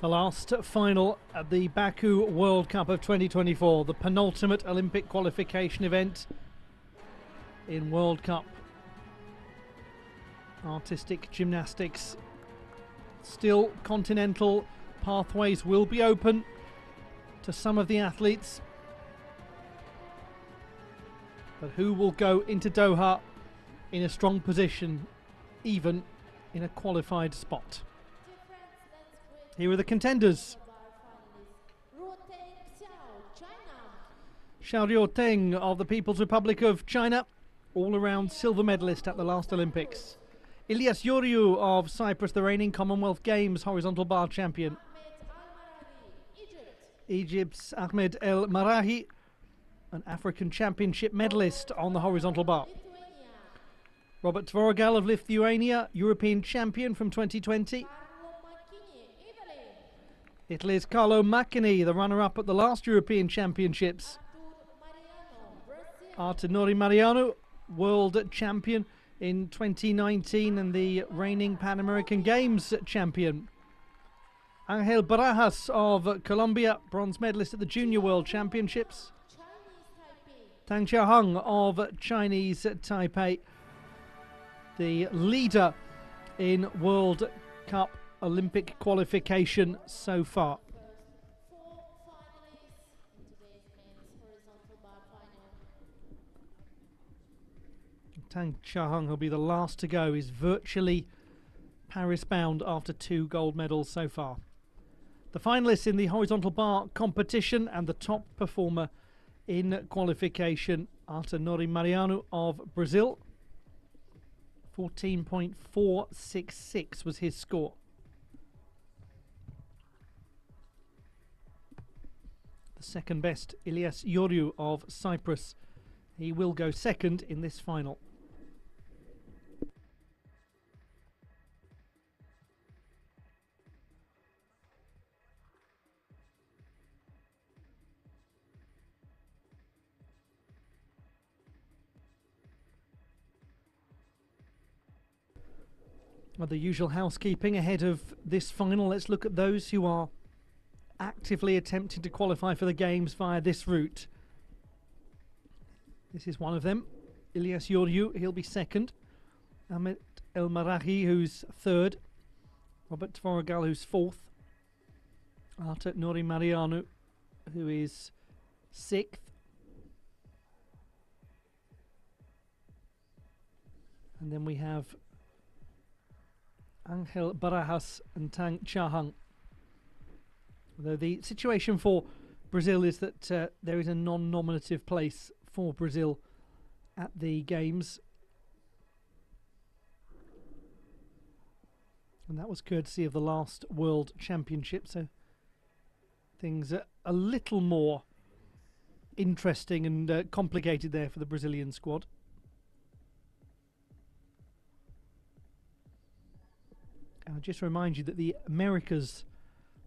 The last final at the Baku World Cup of 2024, the penultimate Olympic qualification event in World Cup artistic gymnastics. Still, continental pathways will be open to some of the athletes, but who will go into Doha in a strong position, even in a qualified spot? Here are the contenders. Xiao Teng of the People's Republic of China, all-around silver medalist at the last Olympics. Ilyas Yuriu of Cyprus, the reigning Commonwealth Games horizontal bar champion. Egypt's Ahmed El Marahi, an African Championship medalist on the horizontal bar. Robert Tvorogel of Lithuania, European champion from 2020. Italy's Carlo Macchini, the runner-up at the last European Championships. Artur Mariano, world champion in 2019 and the reigning Pan American Games champion. Angel Barajas of Colombia, bronze medalist at the Junior World Championships. Tang Xiaohang of Chinese Taipei, the leader in World Cup Olympic qualification so far. Tang Xiaohang, who'll be the last to go, is virtually Paris bound after 2 gold medals so far. The finalists in the horizontal bar competition and the top performer in qualification, Artur Mariano of Brazil. 14.466 was his score. The second best, Ilyas Yuriu of Cyprus. He will go second in this final. Well, the usual housekeeping ahead of this final. Let's look at those who are actively attempting to qualify for the Games via this route. This is one of them. Ilyas Yuriu, he'll be second. Ahmed El Marahi, who's third. Robert Tvorogel, who's fourth. Artur Mariano, who is sixth. And then we have Angel Barajas and Tang Xiaohang. Although the situation for Brazil is that there is a non-nominative place for Brazil at the Games. And that was courtesy of the last World Championship, so things are a little more interesting and complicated there for the Brazilian squad. I'll just remind you that the Americas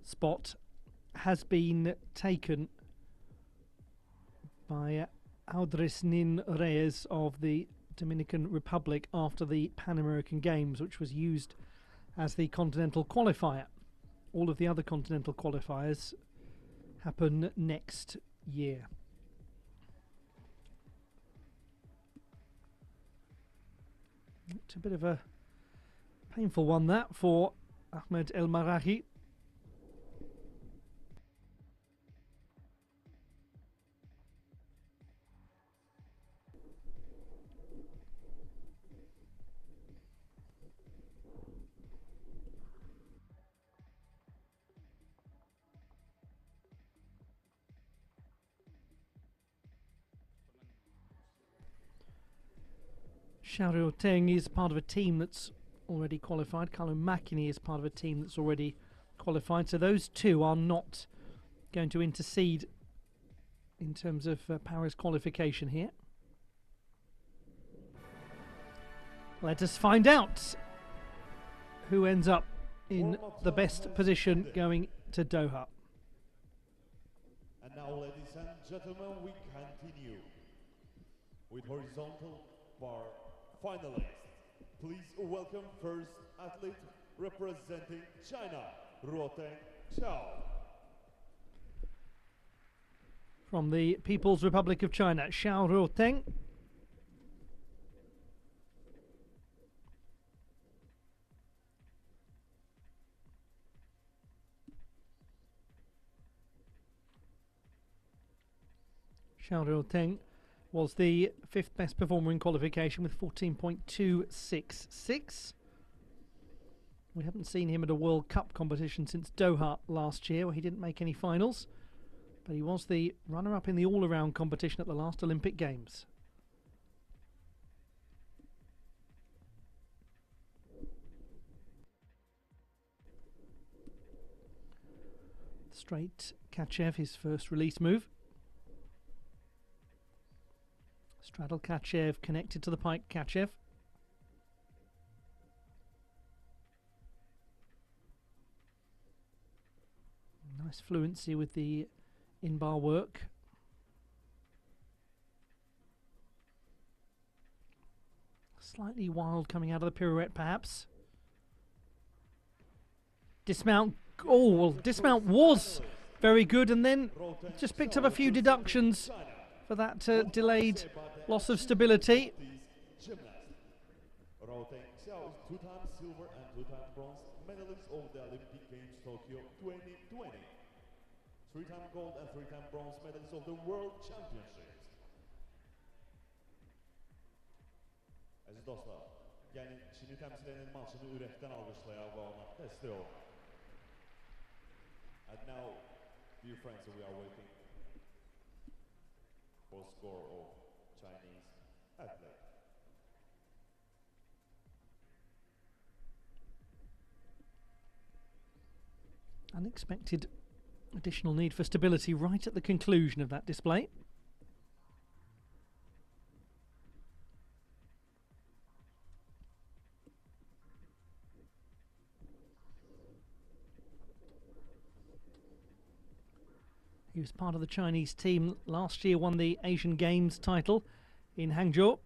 spot has been taken by Audrey Nin Reyes of the Dominican Republic after the Pan American Games, which was used as the continental qualifier. All of the other continental qualifiers happen next year. It's a bit of a painful one, that, for Ahmed El Marahi. Xiao Teng is part of a team that's already qualified. Carlo Macchini is part of a team that's already qualified. So those two are not going to intercede in terms of Paris qualification here. Let us find out who ends up in the best position going to Doha. And now, ladies and gentlemen, we continue with horizontal bar finalists. Please welcome first athlete representing China, Ruoteng Xiao. From the People's Republic of China, Xiao Ruoteng. Xiao Ruoteng was the 5th best performer in qualification with 14.266. We haven't seen him at a World Cup competition since Doha last year, where he didn't make any finals. But he was the runner-up in the all-around competition at the last Olympic Games. Straight Kachev, his first release move. Straddle Kachev connected to the pike Kachev. Nice fluency with the in-bar work. Slightly wild coming out of the pirouette, perhaps. Dismount. Oh, well, dismount was very good, and then just picked up a few deductions for that delayed loss of stability. Ruoteng Xiao is 2-time silver and 2-time bronze medalist of the Olympic Games Tokyo 2020. 3-time gold and 3-time bronze medalist of the World Championships. Aziz dostlar, yani Çin'i temsil eden maçını ürəkdən alqışlayan və ona dəstək olun. And now, dear friends, we are waiting for score of Chinese athlete. Unexpected additional need for stability right at the conclusion of that display. He was part of the Chinese team last year, won the Asian Games title in Hangzhou.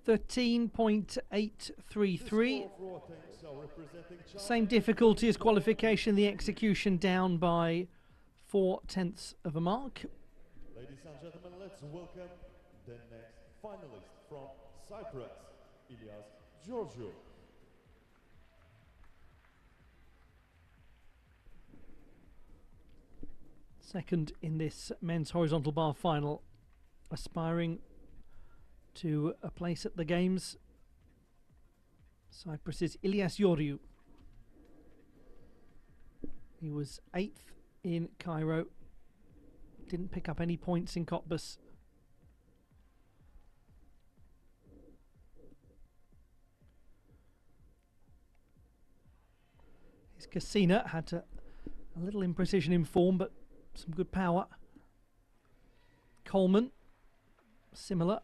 13.833. Same difficulty as qualification, the execution down by 0.4 of a mark. Ladies and gentlemen, let's welcome the next finalist from Cyprus, Ilyas Georgiou. Second in this men's horizontal bar final, aspiring to a place at the Games. Cyprus's Ilyas Georgiou. He was 8th in Cairo, didn't pick up any points in Cottbus. His Cassina had a little imprecision in form, but some good power. Coleman, similar.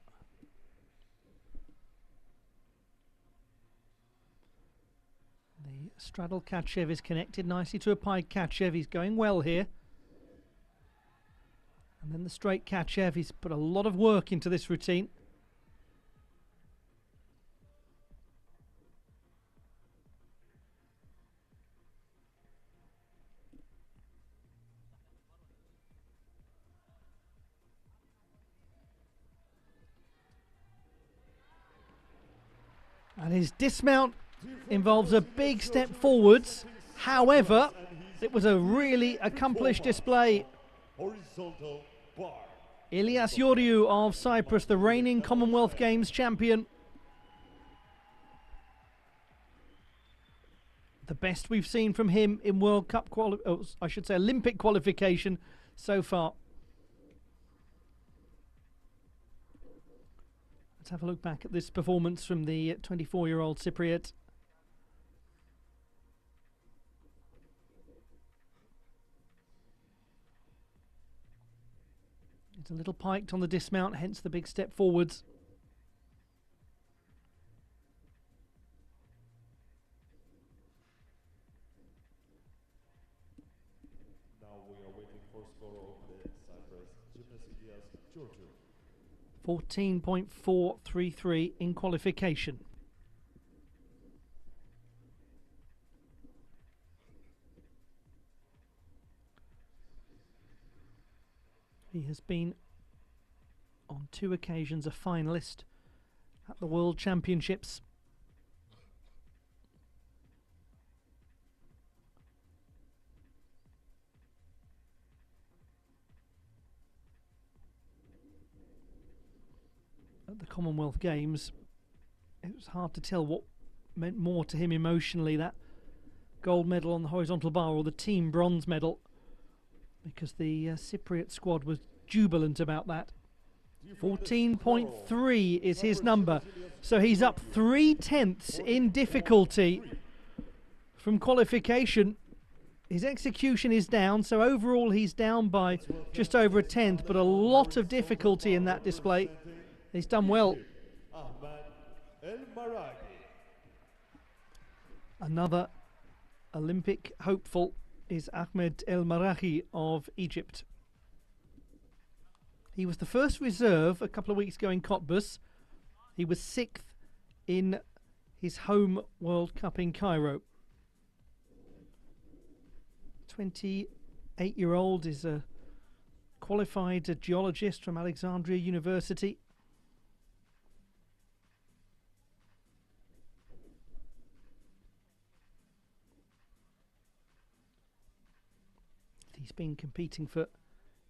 The straddle Kachev is connected nicely to a pike Kachev. He's going well here. And then the straight Kachev. He's put a lot of work into this routine. And his dismount involves a big step forwards. However, it was a really accomplished display. Horizontal bar. Ilyas Georgiou of Cyprus, the reigning Commonwealth Games champion. The best we've seen from him in World Cup Olympic qualification so far. Let's have a look back at this performance from the 24-year-old Cypriot. It's a little piked on the dismount, hence the big step forwards. Now we are waiting for score of the Cyprus gymnast Ilyas Georgiou. 14.433 in qualification. He has been on 2 occasions a finalist at the World Championships. At the Commonwealth Games, it was hard to tell what meant more to him emotionally, that gold medal on the horizontal bar or the team bronze medal, because the Cypriot squad was jubilant about that. 14.3 is his number, so he's up 3/10 in difficulty from qualification. His execution is down, so overall he's down by just over a tenth, but a lot of difficulty in that display. He's done well. Another Olympic hopeful is Ahmed El Marahi of Egypt. He was the first reserve a couple of weeks ago in Cottbus. He was 6th in his home World Cup in Cairo. 28-year-old is a qualified geologist from Alexandria University. He's been competing for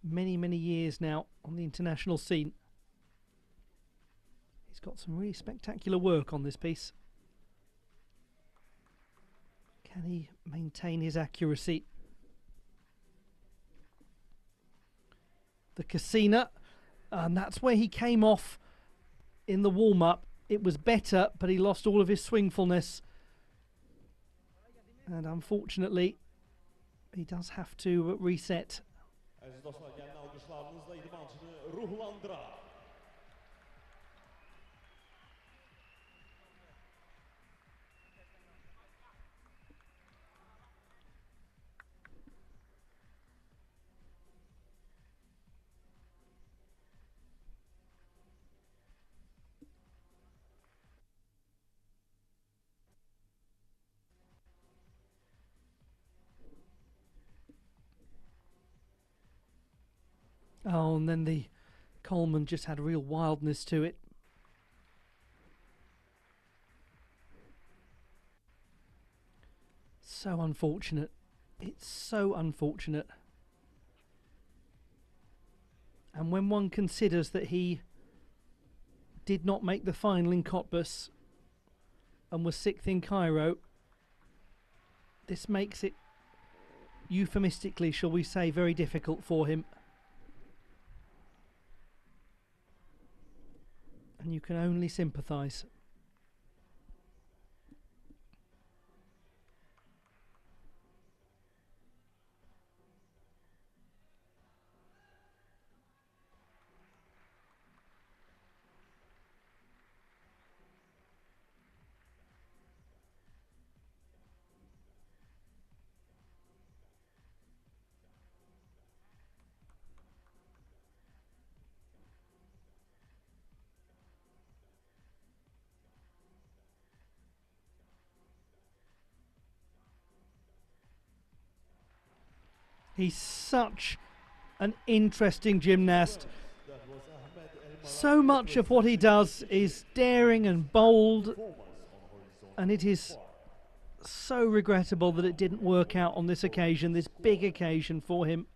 many, many years now on the international scene. He's got some really spectacular work on this piece. Can he maintain his accuracy? The Cassina, and that's where he came off in the warm-up. It was better, but he lost all of his swingfulness. And unfortunately, he does have to reset. Oh, and then the Coleman just had real wildness to it. So unfortunate. It's so unfortunate. And when one considers that he did not make the final in Cottbus and was 6th in Cairo, this makes it, euphemistically, shall we say, very difficult for him. And you can only sympathise. He's such an interesting gymnast. So much of what he does is daring and bold, and it is so regrettable that it didn't work out on this occasion, this big occasion for him.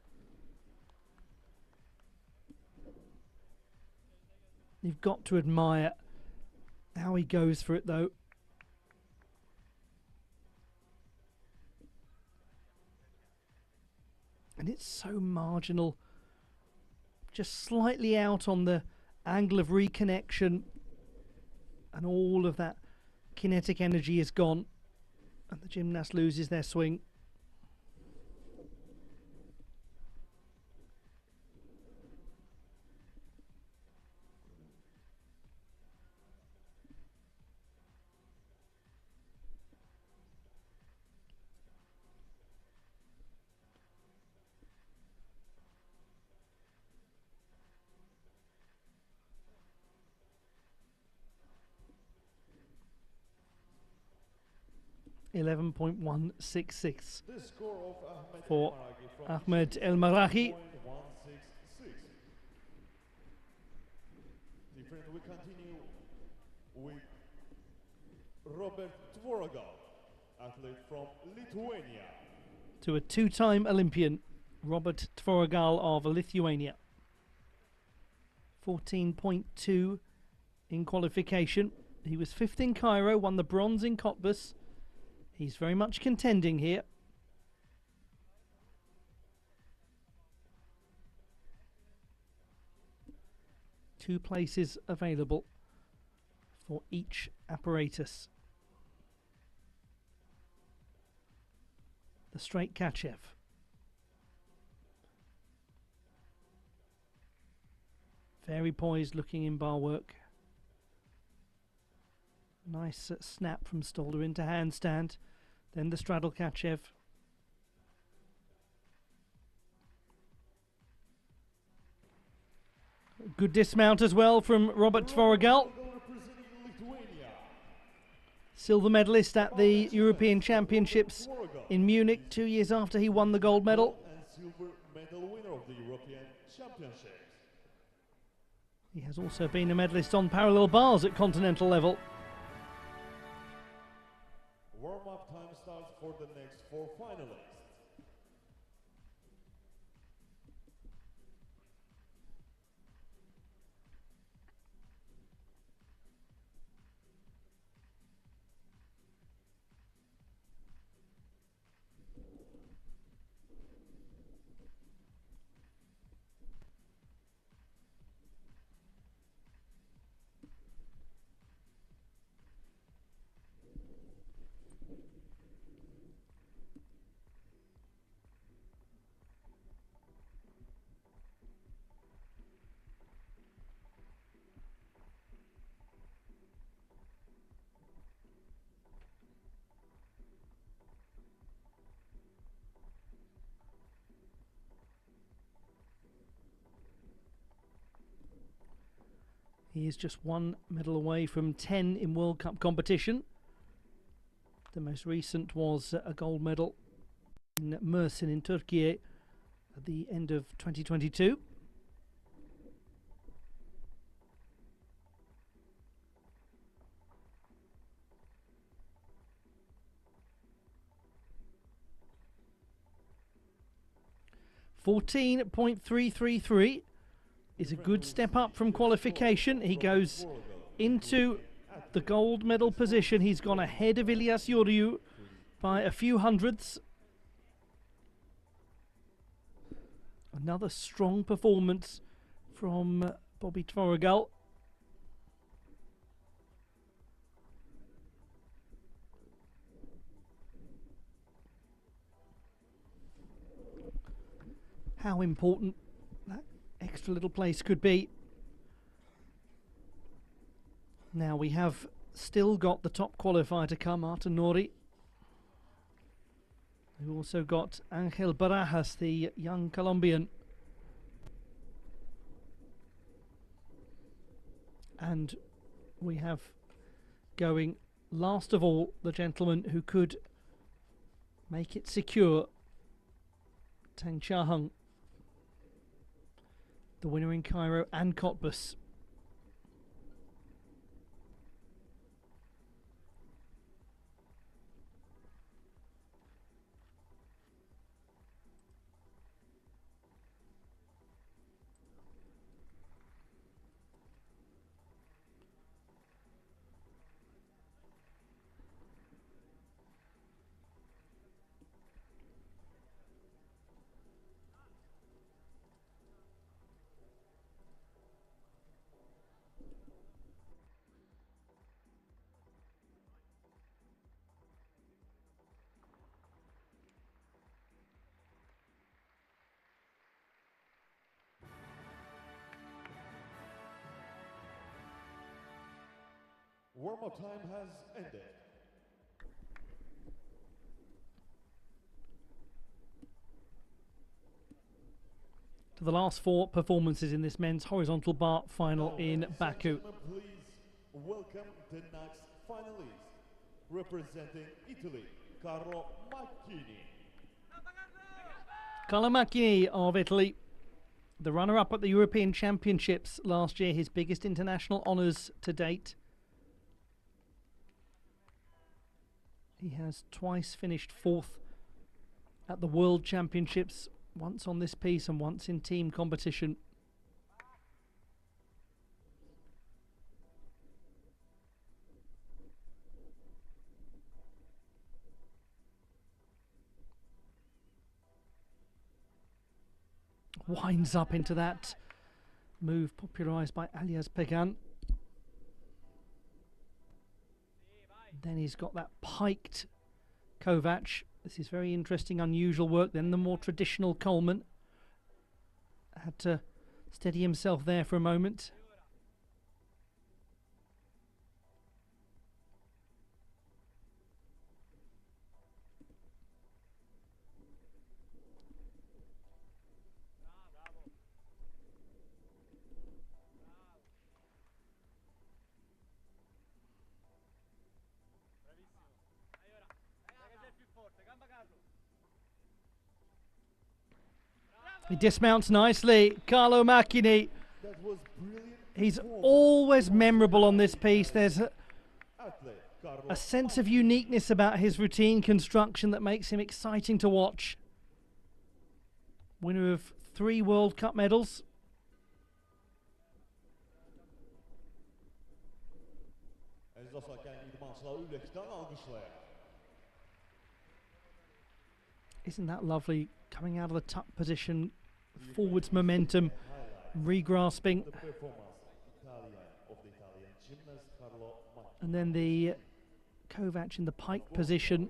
You've got to admire how he goes for it, though. And it's so marginal, just slightly out on the angle of reconnection, and all of that kinetic energy is gone, and the gymnast loses their swing. .166 for Ahmed El Marahi. friend, we continue with Robert Tvoragal, athlete from Lithuania. To a two-time Olympian, Robert Tvoragal of Lithuania. 14.2 in qualification. He was fifth in Cairo, won the bronze in Cottbus. He's very much contending here. Two places available for each apparatus. The straight Kachev. Very poised looking in bar work. Nice snap from Stolder into handstand. Then the straddle Kachev. Good dismount as well from Robert Tvoragal. Silver medalist at the European Championships in Munich 2 years after he won the gold medal. And silver medal winner of the European Championships. He has also been a medalist on parallel bars at continental level. Warm-up time starts for the next four finalists. He is just one medal away from 10 in World Cup competition. The most recent was a gold medal in Mersin in Turkey at the end of 2022. .333 is a good step up from qualification. He goes into the gold medal position. He's gone ahead of Ilyas Yuriu by a few hundredths. Another strong performance from Bobby Tvoragal. How important that extra little place could be. Now we have still got the top qualifier to come, Arta Nori. We've also got Angel Barajas, the young Colombian. And we have going last of all the gentleman who could make it secure, Tang Chia-hung, the winner in Cairo and Cottbus. Warm-up time has ended. To the last four performances in this men's horizontal bar final Now, in ladies and Baku. gentlemen, please welcome the next finalist, representing Italy, Carlo Macchini. Carlo Macchini of Italy The runner-up at the European Championships last year, his biggest international honours to date. He has twice finished 4th at the World Championships, once on this piece and once in team competition. Winds up into that move popularised by Alias Pegan. Then he's got that piked Kovac. This is very interesting, unusual work. Then the more traditional Coleman had to steady himself there for a moment. He dismounts nicely, Carlo Macchini. He's always memorable on this piece. There's a sense of uniqueness about his routine construction that makes him exciting to watch. Winner of 3 World Cup medals. Isn't that lovely? Coming out of the tuck position, forwards momentum, re-grasping. And then the Kovac in the pike position.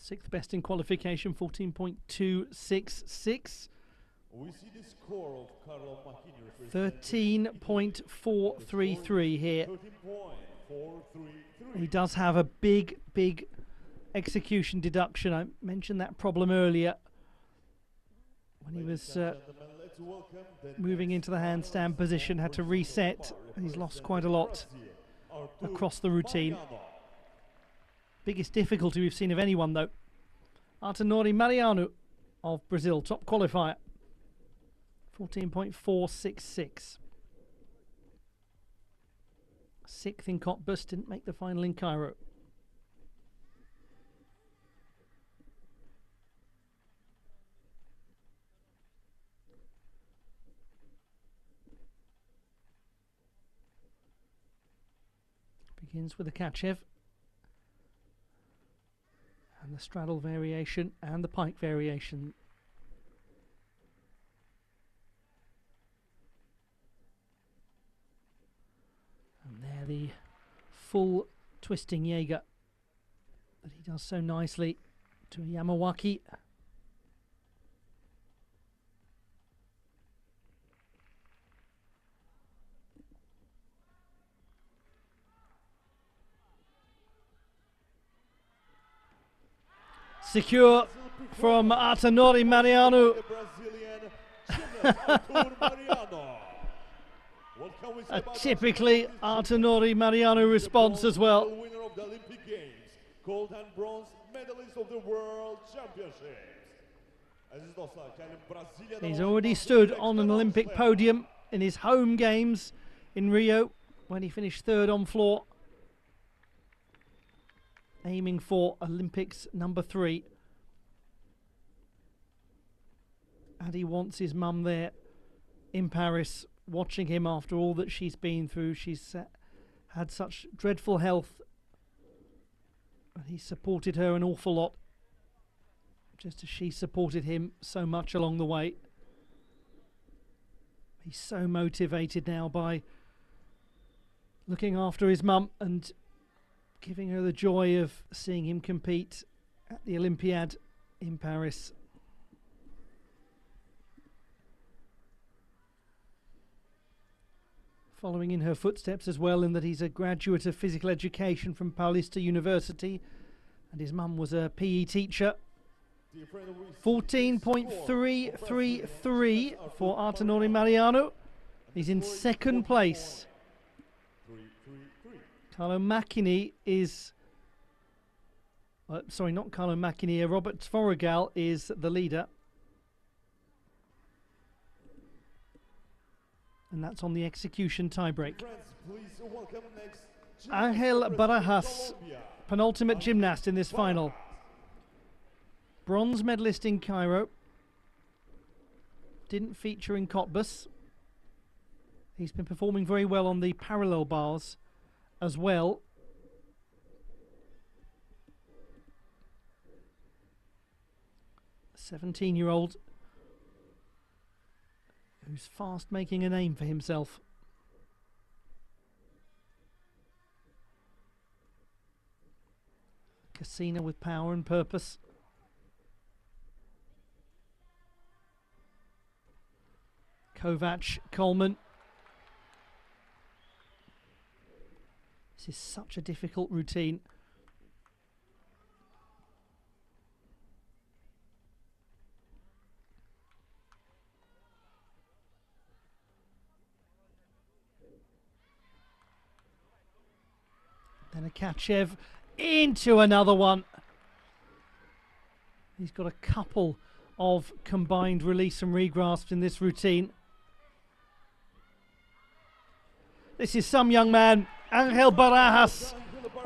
Sixth best in qualification, 14.266. We see the score of Carlo Macchini. 13.433 here. 13.433. He does have a big execution deduction. I mentioned that problem earlier when he was moving into the handstand position, had to reset. He's lost quite a lot across the routine. Biggest difficulty we've seen of anyone, though. Artanori Mariano of Brazil, top qualifier. 14.466. 6th in Cottbus, didn't make the final in Cairo. Begins with the Kachev. And the straddle variation and the pike variation. And there the full twisting Jaeger that he does so nicely to Yamawaki. Secure from Artanori Mariano. A typically Artanori Mariano response as well. Winner of the Olympic Games, gold and bronze medalist of the World Championships. He's already stood on an Olympic podium in his home games in Rio when he finished 3rd on floor, aiming for Olympics number 3. And he wants his mum there in Paris, watching him after all that she's been through. She's had such dreadful health, and he supported her an awful lot, just as she supported him so much along the way. He's so motivated now by looking after his mum and giving her the joy of seeing him compete at the Olympiad in Paris. following in her footsteps as well, in that he's a graduate of physical education from Paulista University and his mum was a PE teacher. 14.333 for Artenori Mariano. He's in second place. Carlo Macchini is... sorry, not Carlo Macchini. Robert Tvorigal is the leader. And that's on the execution tiebreak. Angel Barajas, penultimate gymnast in this final. Bronze medalist in Cairo. Didn't feature in Cottbus. He's been performing very well on the parallel bars as well. A 17-year-old who's fast making a name for himself. Cassina with power and purpose. Kovac, Coleman. This is such a difficult routine. Then Akachev into another one. He's got a couple of combined release and regrasps in this routine. This is some young man, Angel Barajas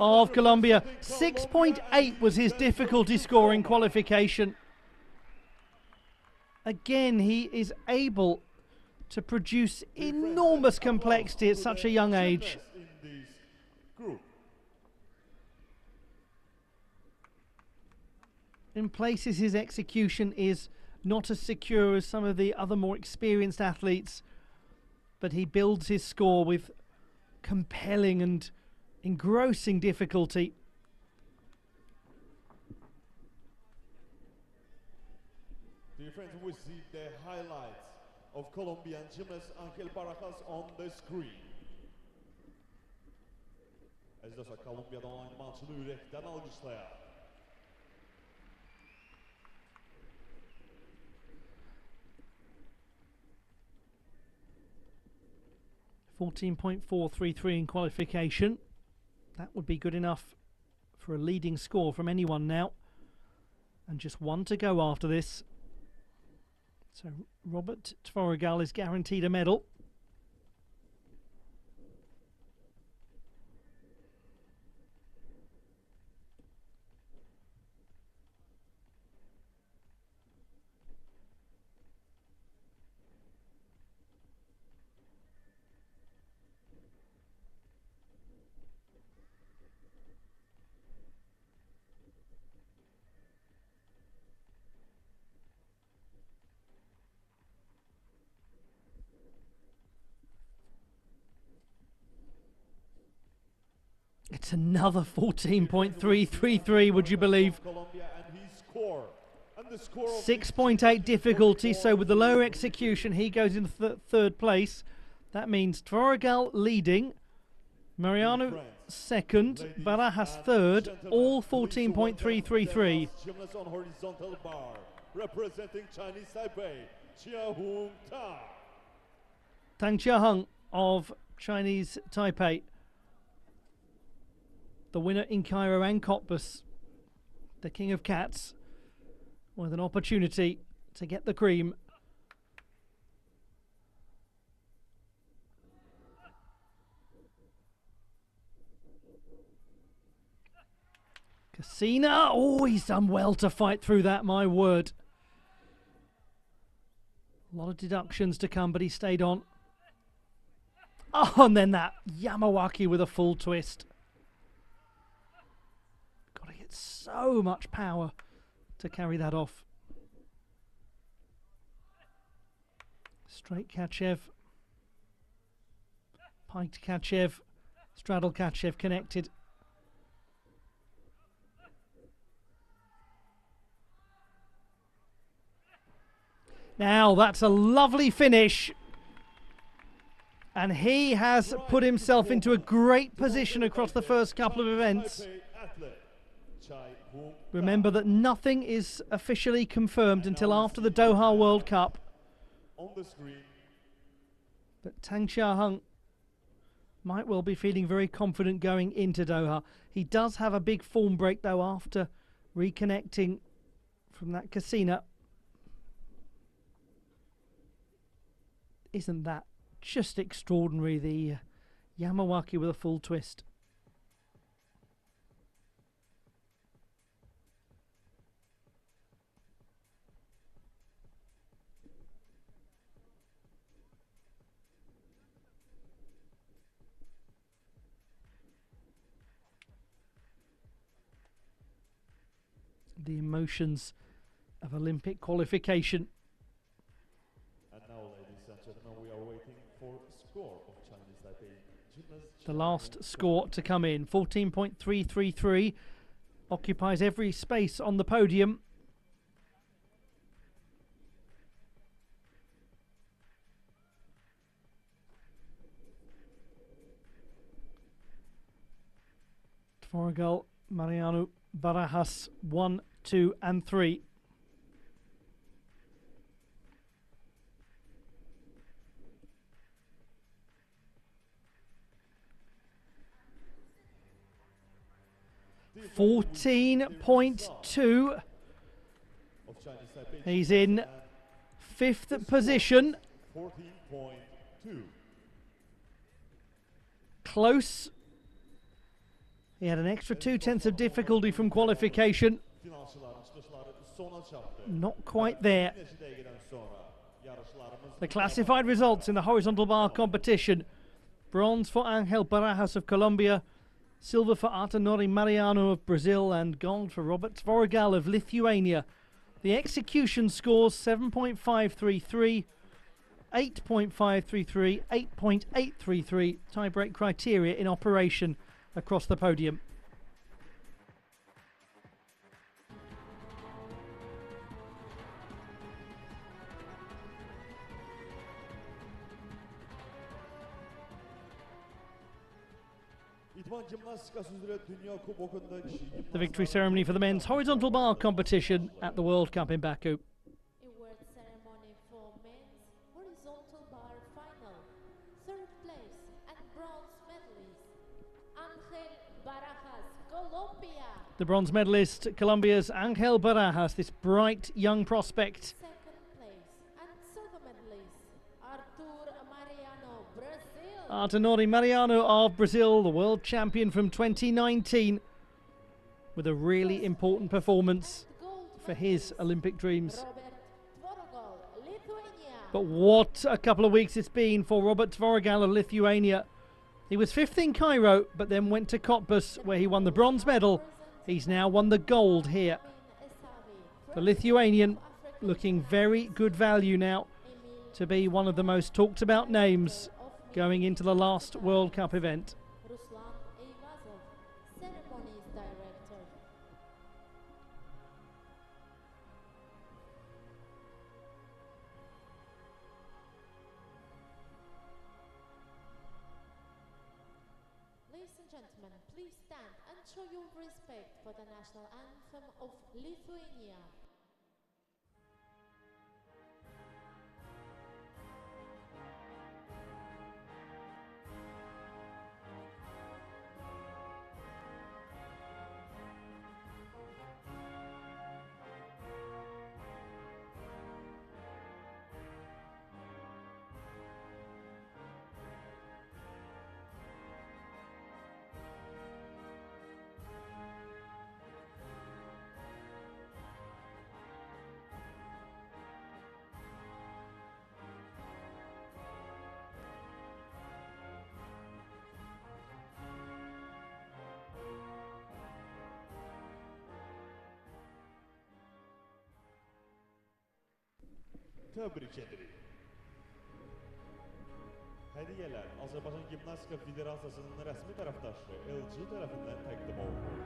of Colombia. 6.8 was his difficulty score in qualification. Again, he is able to produce enormous complexity at such a young age. In places, his execution is not as secure as some of the other more experienced athletes, but he builds his score with compelling and engrossing difficulty. Dear friends, we see the highlights of Colombian gymnast Angel Barajas on the screen. Aziz Kolumbiya'dan olan idmançını yürekten alkışlayar. 14.433 in qualification. That would be good enough for a leading score from anyone now. And just one to go after this. So Robert Tvorigal is guaranteed a medal. It's another 14.333, would you believe? 6.8 difficulty, so with the lower execution, he goes into third place. That means Tvorigal leading, Mariano second, Barajas third, all 14.333. Representing Chinese Taipei, Tang Chiahung of Chinese Taipei. The winner in Cairo and Cottbus, the King of Cats, with an opportunity to get the cream. Cassina, oh, he's done well to fight through that, my word. A lot of deductions to come, but he stayed on. Oh, and then that Yamawaki with a full twist. So much power to carry that off. Straight Kachev, piked Kachev, straddle Kachev connected. Now that's a lovely finish. And he has put himself into a great position across the first couple of events. Remember that nothing is officially confirmed until after the Doha World Cup. But Tang Xiaheng might well be feeling very confident going into Doha. He does have a big form break though after reconnecting from that casino. Isn't that just extraordinary? The Yamawaki with a full twist. The emotions of Olympic qualification. And now, ladies and gentlemen, we are waiting for score of Chinese Taipei. The last score to come in, 14.333, occupies every space on the podium. Tvorgal, Mariano, Barajas, 1, 2 and 3. .2. He's in 5th position. 14.2. Close. He had an extra 2/10 of difficulty from qualification. Not quite there. The classified results in the horizontal bar competition. Bronze for Angel Barajas of Colombia, silver for Artanori Mariano of Brazil, and gold for Robert Tvorgal of Lithuania. The execution scores 7.533, 8.533, 8.833. Tiebreak criteria in operation across the podium. The victory ceremony for the men's horizontal bar competition at the World Cup in Baku. Award ceremony for men's horizontal bar final. 3rd place and bronze medalist Angel Barajas, Colombia. The bronze medalist, Colombia's Angel Barajas, this bright young prospect. 2nd place and silver medalist Artur Mariano, Brazil. Artanori Mariano of Brazil, the world champion from 2019, with a really important performance for his Olympic dreams. Robert Tvorgal, Lithuania. But what a couple of weeks it's been for Robert Tvorgal of Lithuania. He was 5th in Cairo, but then went to Cottbus, where he won the bronze medal. He's now won the gold here. The Lithuanian looking very good value now to be one of the most talked about names going into the last World Cup event. Ruslan Eyvazov, ceremonies director. Ladies and gentlemen, please stand and show your respect for the national anthem of Lithuania. Tebrik ederim. Hediyeler Azerbaycan Gimnastika Federasiyasının rəsmi tərəfdaşı LG tərəfindən təqdim olunur.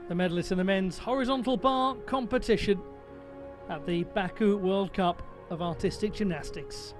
The medalists in the men's horizontal bar competition at the Baku World Cup of Artistic Gymnastics.